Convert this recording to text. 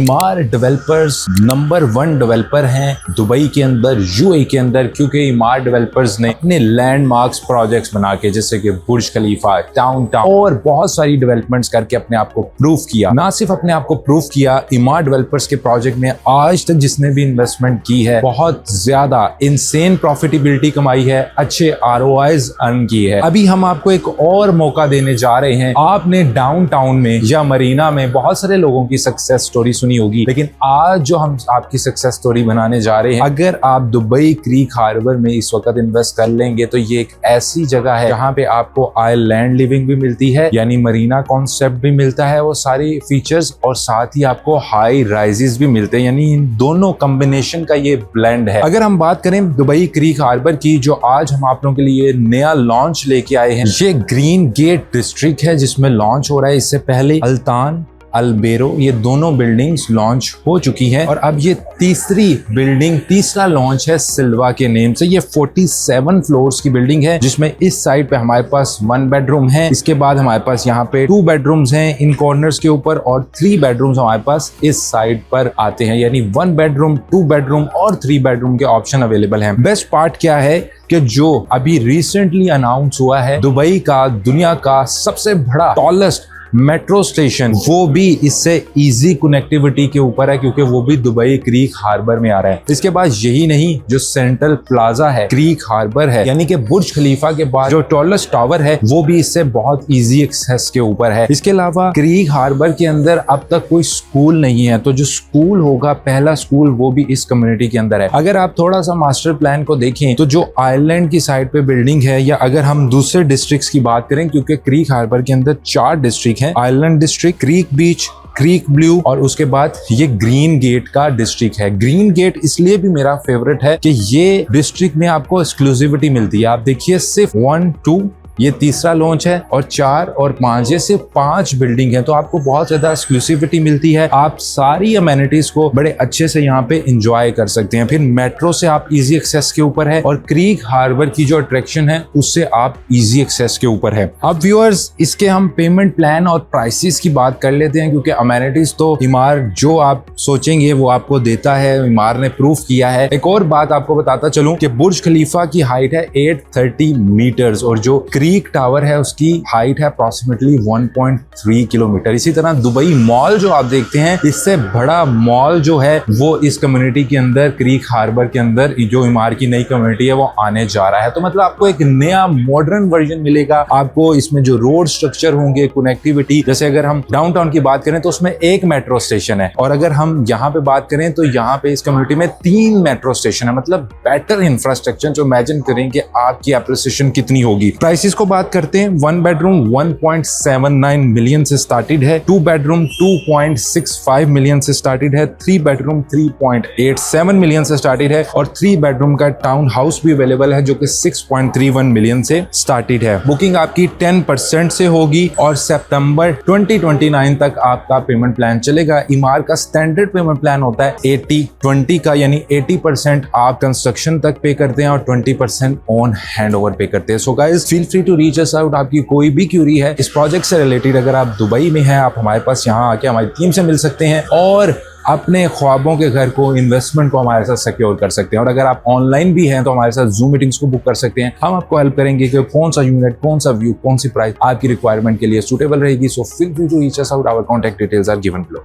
इमार developers number 1 developer हैं Dubai के अंदर, यूएई के अंदर, क्योंकि इमार डेवलपर्स ने अपने लैंडमार्क्स प्रोजेक्ट्स बना के जैसे कि बुर्ज खलीफा, डाउनटाउन और बहुत सारी डेवलपमेंट्स करके अपने आप को प्रूफ किया। ना सिर्फ अपने आप को प्रूफ किया, इमार डेवलपर्स के प्रोजेक्ट में आज तक जिसने भी इन्वेस्टमेंट की है बहुत ज्यादा इनसेन प्रॉफिटेबिलिटी कमाई है, अच्छे आरओआईज अर्न की है। अभी हम आपको एक और मौका देने जा रहे हैं। आपने डाउनटाउन में या मरीना में बहुत सारे लोगों की सक्सेस स्टोरी सुनी होगी, लेकिन आज जो हम आपकी सक्सेस स्टोरी बनाने जा रहे हैं, अगर आप दुबई क्रीक हार्बर में इस वक्त इन्वेस्ट कर लेंगे तो ये एक ऐसी जगह है जहां पे आपको आइलैंड लिविंग भी मिलती है, यानी मरीना कॉन्सेप्ट भी मिलता है, वो सारी फीचर्स, और साथ ही आपको हाई राइजेस भी मिलते हैं, यानी इन दोनों कॉम्बिनेशन का ये ब्लेंड है। अगर हम बात करें दुबई क्रीक हार्बर की, जो आज हम आप लोगों के लिए नया लॉन्च लेके आए हैं, ये ग्रीन गेट डिस्ट्रिक्ट है जिसमें लॉन्च हो रहा है। इससे पहले अल्तान, अल्बेरो, ये दोनों बिल्डिंग्स लॉन्च हो चुकी हैं और अब ये तीसरा लॉन्च है सिल्वा के नेम से। ये 47 फ्लोर्स की बिल्डिंग है जिसमें इस साइड पे हमारे पास 1 बेडरूम है, इसके बाद हमारे पास यहाँ पे 2 बेडरूम्स हैं इन कॉर्नर्स के ऊपर, और 3 बेडरूम्स हमारे पास इस साइड पर आते हैं, यानी 1 बेडरूम, 2 बेडरूम और 3 बेडरूम के ऑप्शन अवेलेबल हैं। बेस्ट पार्ट क्या है कि जो अभी रिसेंटली अनाउंस हुआ है, दुबई का दुनिया का सबसे बड़ा टॉलेस्ट मेट्रो स्टेशन, वो भी इससे इजी कनेक्टिविटी के ऊपर है, क्योंकि वो भी दुबई क्रीक हार्बर में आ रहा है। इसके बाद यही नहीं, जो सेंट्रल प्लाजा है क्रीक हार्बर है, यानी कि बुर्ज खलीफा के बाद जो टॉलेस्ट टावर है, वो भी इससे बहुत इजी एक्सेस के ऊपर है। इसके अलावा क्रीक हार्बर के अंदर अब तक कोई स्कूल नहीं है, तो जो स्कूल होगा, पहला स्कूल, वो भी इस कम्युनिटी के अंदर है। अगर आप थोड़ा सा मास्टर प्लान को देखें तो जो आइलैंड की साइड पे बिल्डिंग है, या अगर हम दूसरे डिस्ट्रिक्ट्स की बात करें, क्योंकि क्रीक हार्बर के अंदर 4 डिस्ट्रिक्ट है, आइलैंड डिस्ट्रिक्ट, क्रीक बीच, क्रीक ब्लू, और उसके बाद ये ग्रीन गेट का डिस्ट्रिक्ट है। ग्रीन गेट इसलिए भी मेरा फेवरेट है कि ये डिस्ट्रिक्ट में आपको एक्सक्लूसिविटी मिलती है। आप देखिए, सिर्फ 1, 2, ये तीसरा लॉन्च है, और 4 और 5, ये सिर्फ 5 बिल्डिंग है, तो आपको बहुत ज्यादा एक्सक्लूसिविटी मिलती है। आप सारी अमेनिटीज को बड़े अच्छे से यहाँ पे एंजॉय कर सकते हैं। फिर मेट्रो से आप इजी एक्सेस के ऊपर है, और क्रीक हार्बर की जो अट्रैक्शन है उससे आप इजी एक्सेस के ऊपर है। अब व्यूअर्स, इसके हम पेमेंट प्लान और प्राइसेस की बात कर लेते हैं, क्योंकि अमेनिटीज तो इमार जो आप सोचेंगे वो आपको देता है, इमार ने प्रूफ किया है। एक और बात आपको बताता चलूं कि बुर्ज खलीफा की हाइट है 830 मीटर्स, और जो क्रीक टावर है उसकी हाइट है अप्रोक्सीमेटली 1.3 किलोमीटर। इसी तरह दुबई मॉल जो आप देखते हैं, इससे बड़ा मॉल जो है वो इस कम्युनिटी के अंदर, क्रीक हार्बर के अंदर, जो इमार की नई कम्युनिटी है वो आने जा रहा है। तो मतलब आपको एक नया मॉडर्न वर्जन मिलेगा। आपको इसमें जो रोड स्ट्रक्चर होंगे, कनेक्टिविटी, जैसे अगर हम डाउनटाउन की बात करें तो उसमें 1 मेट्रो स्टेशन है, और अगर हम यहाँ पे बात करें तो यहाँ पे इस कम्युनिटी में 3 मेट्रो स्टेशन है, मतलब बेटर इंफ्रास्ट्रक्चर। जो इमेजिन करें कि आपकी एप्रिसिएशन कितनी होगी। प्राइसेस को बात करते हैं, 1 बेडरूम 1.79 मिलियन से स्टार्टेड है, 2 बेडरूम 2.65 मिलियन से स्टार्टेड है, 3 बेडरूम 3.87 मिलियन से स्टार्टेड है, और 3 बेडरूम का टाउन हाउस भी अवेलेबल है जो कि 6.31 मिलियन से स्टार्टेड है। बुकिंग आपकी 10% से होगी, और सितंबर 2029 तक आपका पेमेंट प्लान चलेगा। इमार का स्टैंडर्ड पेमेंट प्लान होता है 80-20 का, यानी 80% आप कंस्ट्रक्शन तक पे करते हैं और 20% ऑन हैंड ओवर पे करते हैं। So guys, feel free to reach us out. आपकी कोई भी क्यूरी है इस प्रोजेक्ट से रिलेटेड, अगर आप दुबई में हैं, आप हमारे पास यहाँ आके हमारी टीम से मिल सकते हैं और अपने ख्वाबों के घर को, इन्वेस्टमेंट को हमारे साथ सिक्योर कर सकते हैं। और अगर आप ऑनलाइन भी हैं तो हमारे साथ जूम मीटिंग्स को बुक कर सकते हैं। हम आपको हेल्प करेंगे कि कौन सा यूनिट, कौन सा व्यू, कौन सी प्राइस आपकी रिक्वायरमेंट के लिए सूटेबल रहेगी। So feel free to reach us out. Our contact details are given below.